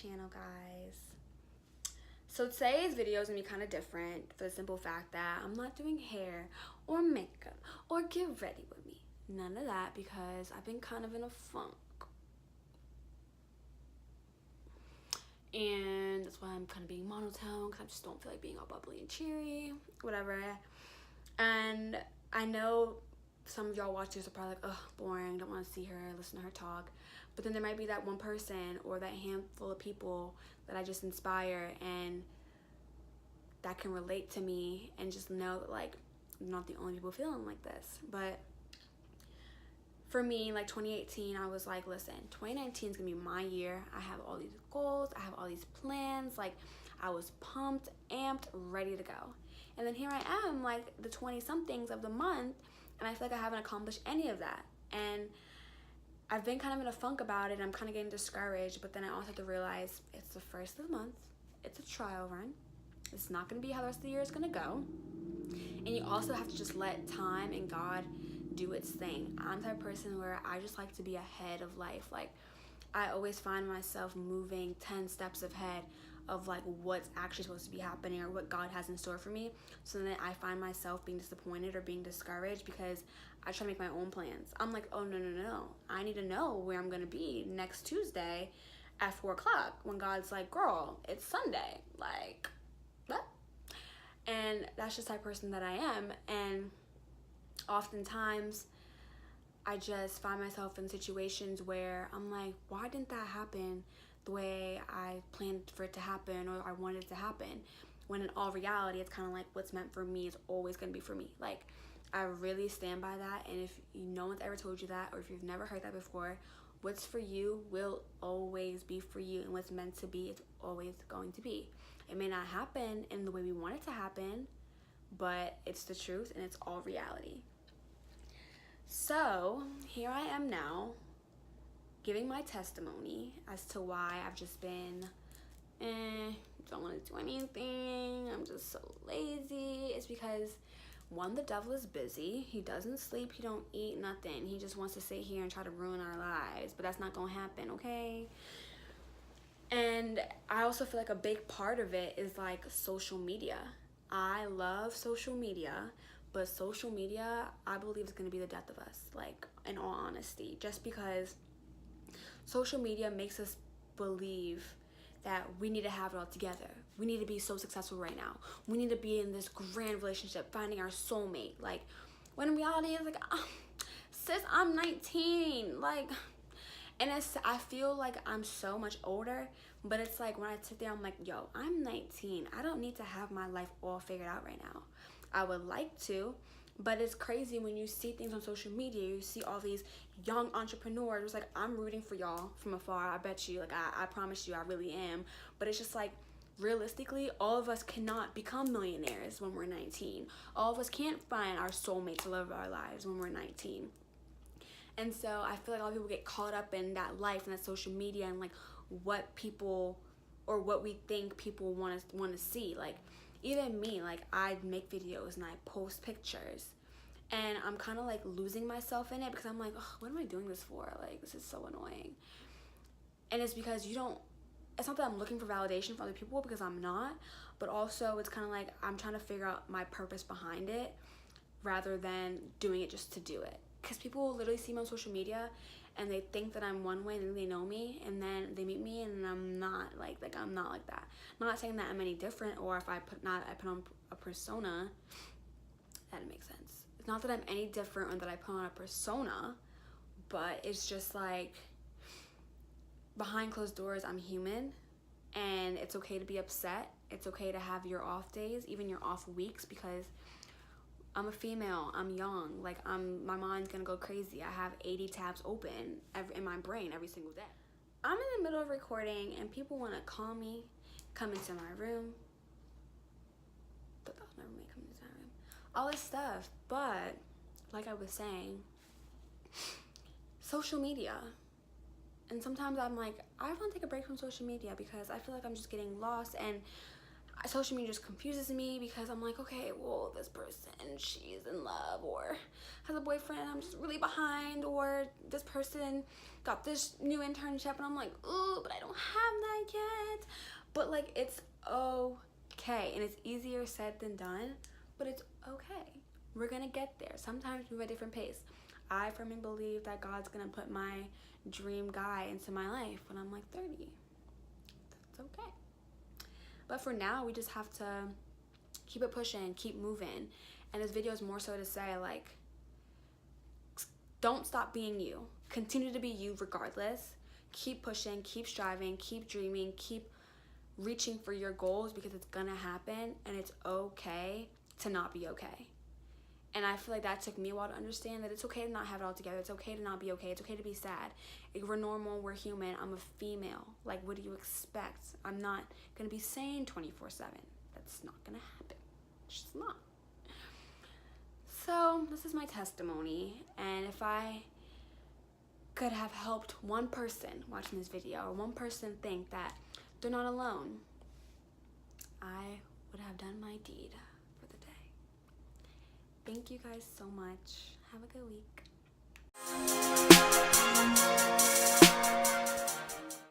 channel, guys. So today's video is gonna be kind of different for the simple fact that I'm not doing hair or makeup or get ready with me. None of that, because I've been kind of in a funk. And that's why I'm kind of being monotone, because I just don't feel like being all bubbly and cheery, whatever. And I know some of y'all watchers are probably like, ugh, boring, don't want to see her, listen to her talk. But then there might be that one person or that handful of people that I just inspire and that can relate to me and just know that, like, I'm not the only people feeling like this. But for me, like 2018, I was like, listen, 2019 is gonna be my year. I have all these goals, I have all these plans. Like, I was pumped, amped, ready to go. And then here I am, like the 20-somethings of the month, and I feel like I haven't accomplished any of that. And I've been kind of in a funk about it. I'm kind of getting discouraged, but then I also have to realize it's the first of the month. It's a trial run. It's not going to be how the rest of the year is going to go. And you also have to just let time and God do its thing. I'm the type of person where I just like to be ahead of life. Like, I always find myself moving 10 steps ahead of like what's actually supposed to be happening or what God has in store for me. So then I find myself being disappointed or being discouraged because I try to make my own plans. I'm like, oh, no. I need to know where I'm going to be next Tuesday at 4 o'clock when God's like, girl, it's Sunday. Like, what? And that's just the type of person that I am. And oftentimes I just find myself in situations where I'm like, why didn't that happen the way I planned for it to happen or I wanted it to happen? When in all reality, it's kind of like what's meant for me is always going to be for me. Like, I really stand by that. And if no one's ever told you that, or if you've never heard that before, what's for you will always be for you, and what's meant to be is always going to be. It may not happen in the way we want it to happen, but it's the truth and it's all reality. So here I am now, giving my testimony as to why I've just been, don't want to do anything. I'm just so lazy. It's because, one, the devil is busy. He doesn't sleep. He don't eat nothing. He just wants to sit here and try to ruin our lives. But that's not going to happen, okay? And I also feel like a big part of it is like social media. I love social media, but social media, I believe, is going to be the death of us, like, in all honesty, just because social media makes us believe that we need to have it all together. We need to be so successful right now. We need to be in this grand relationship, finding our soulmate. Like, when in reality, it's like, sis, I'm 19. Like, and I feel like I'm so much older, but it's like when I sit there, I'm like, yo, I'm 19. I don't need to have my life all figured out right now. I would like to, but it's crazy when you see things on social media. You see all these young entrepreneurs. It's like, I'm rooting for y'all from afar. I bet you, like, I promise you, I really am. But it's just like, realistically, all of us cannot become millionaires when we're 19. All of us can't find our soulmate to live our lives when we're 19. And so I feel like a lot of people get caught up in that life and that social media and like what people or what we think people want to see. Like, even me, like, I make videos and I post pictures and I'm kind of like losing myself in it because I'm like, oh, what am I doing this for? Like, this is so annoying. And it's because it's not that I'm looking for validation from other people, because I'm not, but also it's kind of like I'm trying to figure out my purpose behind it rather than doing it just to do it. Because people will literally see me on social media and they think that I'm one way and then they know me, and then they meet me and I'm not like I'm not like that. I'm not saying that I'm any different, or if I put on a persona, that makes sense. It's not that I'm any different or that I put on a persona, but it's just like behind closed doors, I'm human, and it's okay to be upset. It's okay to have your off days, even your off weeks, because I'm a female, I'm young, like my mind's gonna go crazy. I have 80 tabs open in my brain every single day. I'm in the middle of recording and people wanna call me, come into my room, but they'll never make come into my room. All this stuff, but like I was saying, social media. And sometimes I'm like, I want to take a break from social media because I feel like I'm just getting lost, and social media just confuses me because I'm like, okay, well, this person, she's in love or has a boyfriend, I'm just really behind, or this person got this new internship and I'm like, ooh, but I don't have that yet. But like, it's okay, and it's easier said than done, but it's okay. We're gonna get there. Sometimes we move at a different pace. I firmly believe that God's gonna put my dream guy into my life when I'm like 30. That's okay. But for now, we just have to keep it pushing, keep moving. And this video is more so to say, like, don't stop being you. Continue to be you regardless. Keep pushing, keep striving, keep dreaming, keep reaching for your goals, because it's gonna happen, and it's okay to not be okay. And I feel like that took me a while to understand that it's okay to not have it all together. It's okay to not be okay. It's okay to be sad. Like, we're normal. We're human. I'm a female. Like, what do you expect? I'm not going to be sane 24/7. That's not going to happen. It's just not. So this is my testimony. And if I could have helped one person watching this video, or one person think that they're not alone, I would have done my deed. Thank you guys so much. Have a good week.